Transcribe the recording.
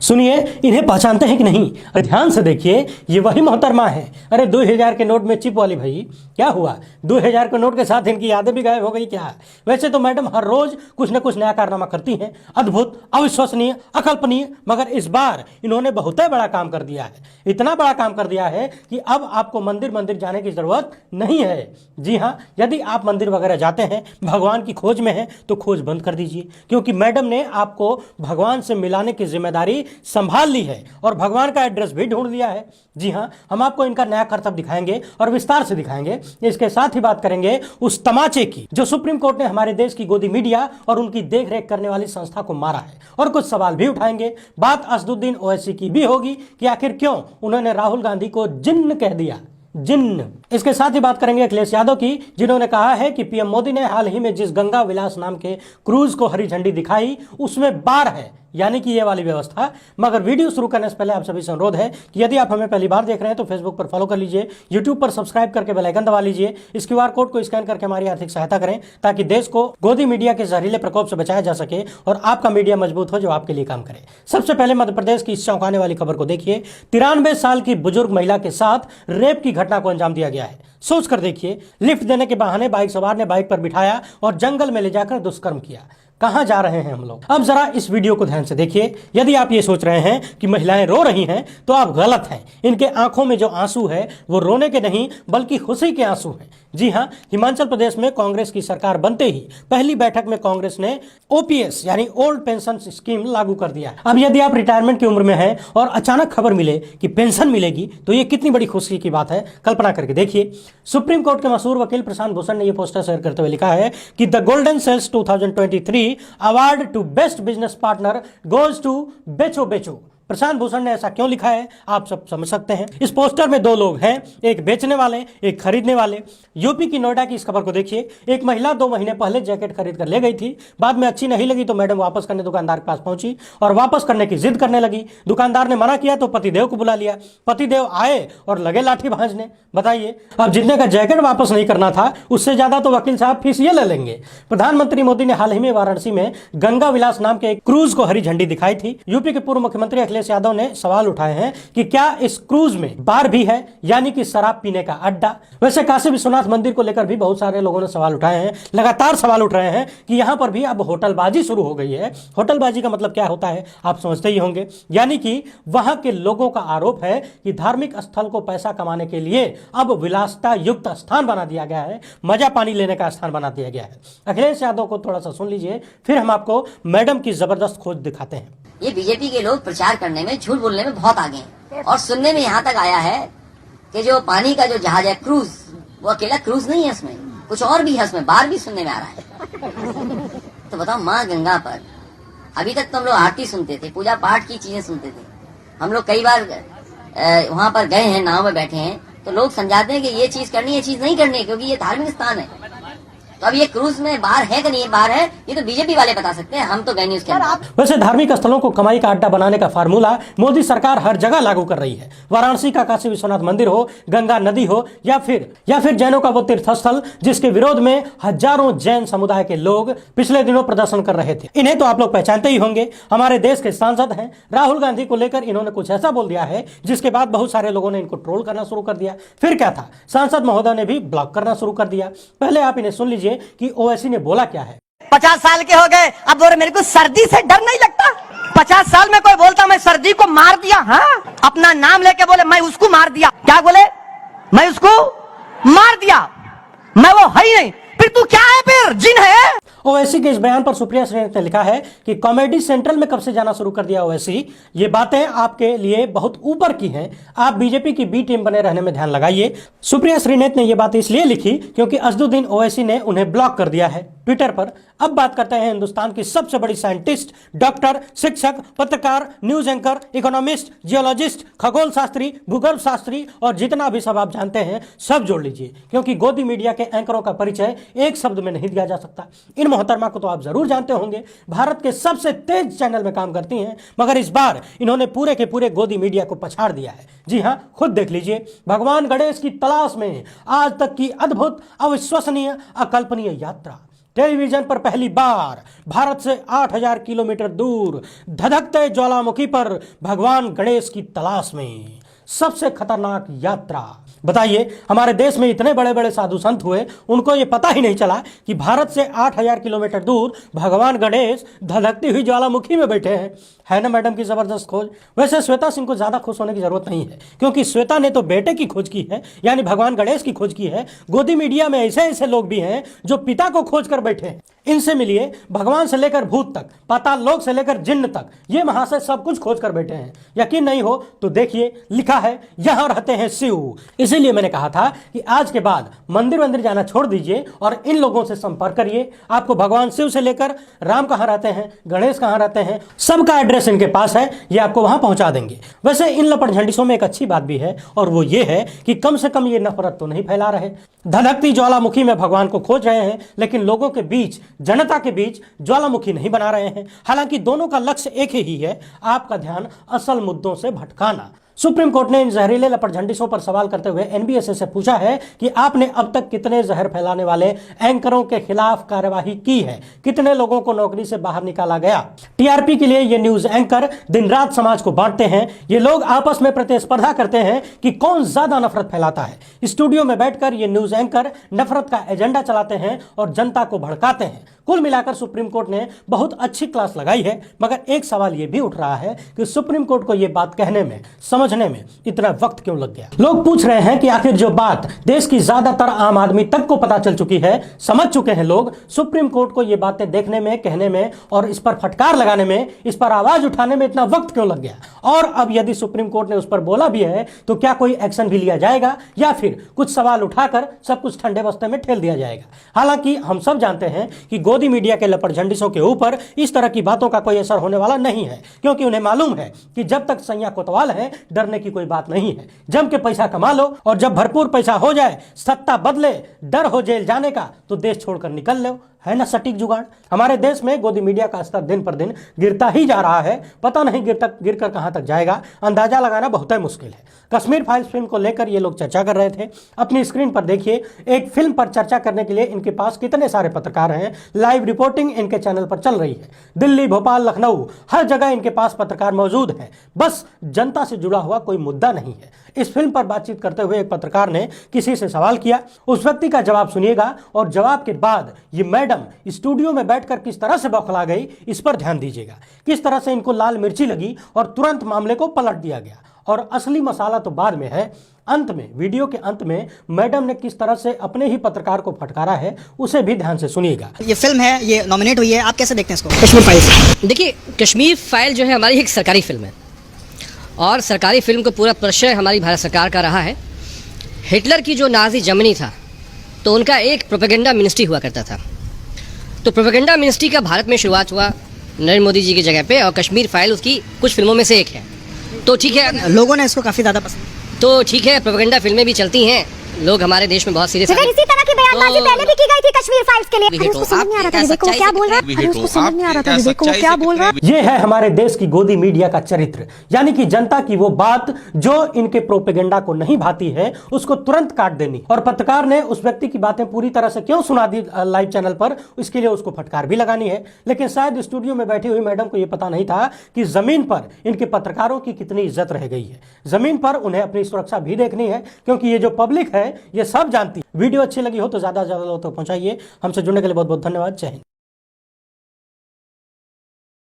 सुनिए, इन्हें पहचानते हैं कि नहीं? अरे ध्यान से देखिए, ये वही मोहतरमा है। अरे 2000 के नोट में चिप वाली भाई, क्या हुआ? 2000 के नोट के साथ इनकी यादें भी गायब हो गई क्या? वैसे तो मैडम हर रोज कुछ न कुछ नया कारनामा करती हैं, अद्भुत, अविश्वसनीय, अकल्पनीय, मगर इस बार इन्होंने बहुत बड़ा काम कर दिया है। इतना बड़ा काम कर दिया है कि अब आपको मंदिर मंदिर जाने की जरूरत नहीं है। जी हाँ, यदि आप मंदिर वगैरह जाते हैं, भगवान की खोज में हैं, तो खोज बंद कर दीजिए, क्योंकि मैडम ने आपको भगवान से मिलाने की जिम्मेदारी संभाल ली है और भगवान का एड्रेस भी ढूंढ लिया है। जी हाँ, हम आपको इनका नया करतब दिखाएंगे और विस्तार से दिखाएंगे। इसके साथ ही बात करेंगे उस तमाचे की जो सुप्रीम कोर्ट ने हमारे देश की गोदी मीडिया और उनकी देखरेख करने वाली संस्था को मारा है, और कुछ सवाल भी उठाएंगे। बात असदुद्दीन ओवैसी की भी होगी कि आखिर क्यों उन्होंने राहुल गांधी को जिन्न कह दिया, जिन्न। इसके साथ ही बात करेंगे अखिलेश यादव की, जिन्होंने कहा है कि पीएम मोदी ने हाल ही में जिस गंगा विलास नाम के क्रूज को हरी झंडी दिखाई, उसमें बार है, यानी कि ये वाली व्यवस्था। मगर वीडियो शुरू करने से पहले आप सभी से अनुरोध है कि यदि आप हमें पहली बार देख रहे हैं तो फेसबुक पर फॉलो कर लीजिए, यूट्यूब पर सब्सक्राइब करके बेल आइकन दबा लीजिए, इस क्यूआर कोड को स्कैन करके हमारी आर्थिक सहायता करें, ताकि देश को गोदी मीडिया के जहरीले प्रकोप से बचाया जा सके और आपका मीडिया मजबूत हो जो आपके लिए काम करे। सबसे पहले मध्य प्रदेश की इस चौंकाने वाली खबर को देखिए। 93 साल की बुजुर्ग महिला के साथ रेप की घटना को अंजाम दिया गया है। सोच कर देखिए, लिफ्ट देने के बहाने बाइक सवार ने बाइक पर बिठाया और जंगल में ले जाकर दुष्कर्म किया। कहां जा रहे हैं हम लोग? अब जरा इस वीडियो को ध्यान से देखिए। यदि आप ये सोच रहे हैं कि महिलाएं रो रही हैं तो आप गलत हैं। इनके आंखों में जो आंसू है वो रोने के नहीं बल्कि खुशी के आंसू हैं। जी हां, हिमाचल प्रदेश में कांग्रेस की सरकार बनते ही पहली बैठक में कांग्रेस ने ओपीएस यानी ओल्ड पेंशन स्कीम लागू कर दिया। अब यदि आप रिटायरमेंट की उम्र में हैं और अचानक खबर मिले कि पेंशन मिलेगी तो ये कितनी बड़ी खुशी की बात है, कल्पना करके देखिए। सुप्रीम कोर्ट के मशहूर वकील प्रशांत भूषण ने यह पोस्टर शेयर करते हुए लिखा है कि the golden sales 2023 award to best business partner goes to बेचो बेचो। प्रशांत भूषण ने ऐसा क्यों लिखा है आप सब समझ सकते हैं। इस पोस्टर में दो लोग हैं, एक बेचने वाले, एक खरीदने वाले। यूपी की नोएडा की इस खबर को देखिए। एक महिला 2 महीने पहले जैकेट खरीद कर ले गई थी, बाद में अच्छी नहीं लगी तो मैडम वापस करने दुकानदार के पास पहुंची और वापस करने की जिद करने लगी। दुकानदार ने मना किया तो पतिदेव को बुला लिया। पतिदेव आए और लगे लाठी भांजने। बताइए, अब जितने का जैकेट वापस नहीं करना था उससे ज्यादा तो वकील साहब फीस ये ले लेंगे। प्रधानमंत्री मोदी ने हाल ही में वाराणसी में गंगा विलास नाम के एक क्रूज को हरी झंडी दिखाई थी। यूपी के पूर्व मुख्यमंत्री अखिलेश यादव ने सवाल उठाए हैं कि क्या इस क्रूज में बार भी है, यानी कि शराब पीने का अड्डा। वैसे काशी विश्वनाथ मंदिर को लेकर भी बहुत सारे लोगों ने सवाल उठाए हैं, लगातार सवाल उठ रहे हैं कि यहां पर भी अब होटलबाजी शुरू हो गई है। होटलबाजी का मतलब क्या होता है आप समझते ही होंगे, यानी कि वहां के लोगों का आरोप है कि धार्मिक स्थल को पैसा कमाने के लिए अब विलासता युक्त स्थान बना दिया गया है, मजा पानी लेने का स्थान बना दिया गया है। अखिलेश यादव को थोड़ा सा सुन लीजिए, फिर हम आपको मैडम की जबरदस्त खोज दिखाते हैं। ये बीजेपी के लोग प्रचार करने में, झूठ बोलने में बहुत आगे हैं। और सुनने में यहाँ तक आया है कि जो पानी का जो जहाज है क्रूज, वो अकेला क्रूज नहीं है, उसमें कुछ और भी है, उसमें बार भी सुनने में आ रहा है। तो बताओ, माँ गंगा पर अभी तक तो हम लोग आरती सुनते थे, पूजा पाठ की चीजें सुनते थे। हम लोग कई बार वहाँ पर गए हैं, नाव में बैठे हैं, तो लोग समझाते हैं कि ये चीज करनी है, ये चीज नहीं करनी है, क्योंकि ये धार्मिक स्थान है। तो अब ये क्रूज में बार है कि नहीं बार है, ये तो बीजेपी वाले बता सकते हैं, हम तो गए नहीं उसके अंदर। वैसे धार्मिक स्थलों को कमाई का अड्डा बनाने का फार्मूला मोदी सरकार हर जगह लागू कर रही है। वाराणसी का काशी विश्वनाथ मंदिर हो, गंगा नदी हो, या फिर जैनों का वो तीर्थस्थल जिसके विरोध में हजारों जैन समुदाय के लोग पिछले दिनों प्रदर्शन कर रहे थे। इन्हें तो आप लोग पहचानते ही होंगे, हमारे देश के सांसद हैं। राहुल गांधी को लेकर इन्होंने कुछ ऐसा बोल दिया है जिसके बाद बहुत सारे लोगों ने इनको ट्रोल करना शुरू कर दिया। फिर क्या था, सांसद महोदय ने भी ब्लॉक करना शुरू कर दिया। पहले आप इन्हें सुन लीजिए कि ओवैसी ने बोला क्या है। 50 साल के हो गए, अब बोले मेरे को सर्दी से डर नहीं लगता। 50 साल में कोई बोलता मैं सर्दी को मार दिया, हाँ, अपना नाम लेके बोले मैं उसको मार दिया। क्या बोले? मैं उसको मार दिया, मैं वो है ही नहीं। फिर तू क्या है? फिर जिन है। ओवैसी के इस बयान पर सुप्रिया श्रीनाथ ने लिखा है कि कॉमेडी सेंट्रल में कब से जाना शुरू कर दिया ओवैसी। ये बातें आपके लिए बहुत ऊपर की हैं, आप बीजेपी की बी टीम बने रहने में ध्यान लगाइए। सुप्रिया श्रीनाथ ने यह बात इसलिए लिखी क्योंकि असदुद्दीन ओवैसी ने उन्हें ब्लॉक कर दिया है ट्विटर पर। अब बात करते हैं हिंदुस्तान की सबसे बड़ी साइंटिस्ट, डॉक्टर, शिक्षक, पत्रकार, न्यूज एंकर, इकोनॉमिस्ट, जियोलॉजिस्ट, खगोल शास्त्री, भूगोल शास्त्री और जितना भी सब आप जानते हैं सब जोड़ लीजिए, क्योंकि गोदी मीडिया के एंकरों का परिचय एक शब्द में नहीं दिया जा सकता। इन मोहतरमा को तो आप जरूर जानते होंगे, भारत के सबसे तेज चैनल में काम करती हैं, मगर इस बार इन्होंने पूरे के पूरे गोदी मीडिया को पछाड़ दिया है। जी हां, खुद देख लीजिए। भगवान गणेश की तलाश में आज तक की अद्भुत, अविश्वसनीय, अकल्पनीय यात्रा। टेलीविजन पर पहली बार भारत से 8000 किलोमीटर दूर धधकते ज्वालामुखी पर भगवान गणेश की तलाश में सबसे खतरनाक यात्रा। बताइए, हमारे देश में इतने बड़े बड़े साधु संत हुए, उनको ये पता ही नहीं चला कि भारत से 8000 किलोमीटर दूर भगवान गणेश धधकती हुई ज्वालामुखी में बैठे हैं। है ना मैडम की जबरदस्त खोज। वैसे श्वेता सिंह को ज्यादा खुश होने की जरूरत नहीं है, क्योंकि श्वेता ने तो बेटे की खोज की है, यानी भगवान गणेश की खोज की है। गोदी मीडिया में ऐसे ऐसे लोग भी हैं जो पिता को खोज कर बैठे हैं। इनसे मिलिए, भगवान से लेकर भूत तक, पाताल लोक से लेकर जिन्न तक, ये महाशय सब कुछ खोज कर बैठे हैं। यकीन नहीं हो तो देखिए, लिखा है यहां रहते हैं शिव। इसीलिए मैंने कहा था कि आज के बाद मंदिर जाना छोड़ दीजिए और इन लोगों से संपर्क करिए। आपको भगवान शिव से लेकर राम कहां रहते हैं, गणेश कहां रहते हैं, सबका एड्रेस इनके पास है, ये आपको वहां पहुंचा देंगे। वैसे इन लपटझंडिसों में एक अच्छी बात भी है, और वो ये है कि कम से कम ये नफरत तो नहीं फैला रहे। धधकती ज्वालामुखी में भगवान को खोज रहे हैं, लेकिन लोगों के बीच, जनता के बीच ज्वालामुखी नहीं बना रहे हैं। हालांकि दोनों का लक्ष्य एक ही है, आपका ध्यान असल मुद्दों से भटकाना। सुप्रीम कोर्ट ने इन जहरीले लपटझंडिसों पर सवाल करते हुए एनबीएसए से पूछा है कि आपने अब तक कितने जहर फैलाने वाले एंकरों के खिलाफ कार्यवाही की है, कितने लोगों को नौकरी से बाहर निकाला गया। टीआरपी के लिए ये न्यूज एंकर दिन रात समाज को बांटते हैं। ये लोग आपस में प्रतिस्पर्धा करते हैं कि कौन ज्यादा नफरत फैलाता है। स्टूडियो में बैठकर ये न्यूज एंकर नफरत का एजेंडा चलाते हैं और जनता को भड़काते हैं। कुल मिलाकर सुप्रीम कोर्ट ने बहुत अच्छी क्लास लगाई है, मगर एक सवाल यह भी उठ रहा है कि सुप्रीम कोर्ट को यह बात कहने में, समझने में इतना वक्त क्यों लग गया। लोग पूछ रहे हैं कि आखिर जो बात देश की ज्यादातर आम आदमी तक को पता चल चुकी है, समझ चुके हैं लोग, सुप्रीम कोर्ट को यह बातें देखने में, कहने में और इस पर फटकार लगाने में, इस पर आवाज उठाने में इतना वक्त क्यों लग गया। और अब यदि सुप्रीम कोर्ट ने उस पर बोला भी है तो क्या कोई एक्शन भी लिया जाएगा, या फिर कुछ सवाल उठाकर सब कुछ ठंडे बस्ते में ठेल दिया जाएगा। हालांकि हम सब जानते हैं कि गोदी मीडिया के लपटझंडिसों के ऊपर इस तरह की बातों का कोई असर होने वाला नहीं है, क्योंकि उन्हें मालूम है कि जब तक सैया कोतवाल है, डरने की कोई बात नहीं है। जम के पैसा कमा लो, और जब भरपूर पैसा हो जाए, सत्ता बदले, डर हो जेल जाने का, तो देश छोड़कर निकल लो। है ना सटीक जुगाड़। हमारे देश में गोदी मीडिया का स्तर दिन पर दिन गिरता ही जा रहा है। पता नहीं गिरकर कहां तक जाएगा, अंदाजा लगाना बहुत ही मुश्किल है। कश्मीर फाइल्स फिल्म को लेकर ये लोग चर्चा कर रहे थे। अपनी स्क्रीन पर देखिए, एक फिल्म पर चर्चा करने के लिए इनके पास कितने सारे पत्रकार हैं। लाइव रिपोर्टिंग इनके चैनल पर चल रही है। दिल्ली, भोपाल, लखनऊ, हर जगह इनके पास पत्रकार मौजूद हैं। बस जनता से जुड़ा हुआ कोई मुद्दा नहीं है। इस फिल्म पर बातचीत करते हुए एक पत्रकार ने किसी से सवाल किया, उस व्यक्ति का जवाब सुनिएगा, और जवाब के बाद ये मैडम स्टूडियो में बैठकर किस तरह से बौखला गई, इस पर ध्यान दीजिएगा। किस तरह से इनको लाल मिर्ची लगी और तुरंत मामले को पलट दिया गया। और असली मसाला तो बाद में है। अंत में, वीडियो के अंत में मैडम ने किस तरह से अपने ही पत्रकार को फटकारा है, उसे भी ध्यान से सुनिएगा। ये फिल्म है, ये नॉमिनेट हुई है, आप कैसे देखते हैं इसको? कश्मीर फाइल। देखिए, कश्मीर फाइल जो है हमारी एक सरकारी फिल्म है, और सरकारी फिल्म को पूरा प्रश्रय हमारी भारत सरकार का रहा है। हिटलर की जो नाजी जर्मनी था, तो उनका एक प्रोपेगेंडा मिनिस्ट्री हुआ करता था। तो प्रोपेगेंडा मिनिस्ट्री का भारत में शुरुआत हुआ नरेंद्र मोदी जी की जगह पे, और कश्मीर फाइल उसकी कुछ फिल्मों में से एक है। तो ठीक है, लोगों ने इसको काफ़ी ज़्यादा पसंद। तो ठीक है, प्रोपेगेंडा फिल्में भी चलती हैं, लोग हमारे देश में बहुत सीरियस। इसी तरह की बयानबाजी पहले भी की गई थी कश्मीर फाइल्स के लिए। उसको समझ नहीं आ रहा था, देखो वो क्या बोल रहा है, उसको समझ नहीं आ रहा था, देखो वो क्या बोल रहा है। ये है हमारे देश की गोदी मीडिया का चरित्र, यानी कि जनता की वो बात जो इनके प्रोपेगेंडा को नहीं भाती है, उसको तुरंत काट देनी। और पत्रकार ने उस व्यक्ति की बातें पूरी तरह से क्यों सुना दी लाइव चैनल पर, इसके लिए उसको फटकार भी लगानी है। लेकिन शायद स्टूडियो में बैठी हुई मैडम को यह पता नहीं था कि जमीन पर इनके पत्रकारों की कितनी इज्जत रह गई है। जमीन पर उन्हें अपनी सुरक्षा भी देखनी है, क्योंकि ये जो पब्लिक है ये सब जानती है। वीडियो अच्छी लगी हो तो ज्यादा से ज्यादा लोगों तक पहुंचाइए। हमसे जुड़ने के लिए बहुत बहुत धन्यवाद। जय हिंद।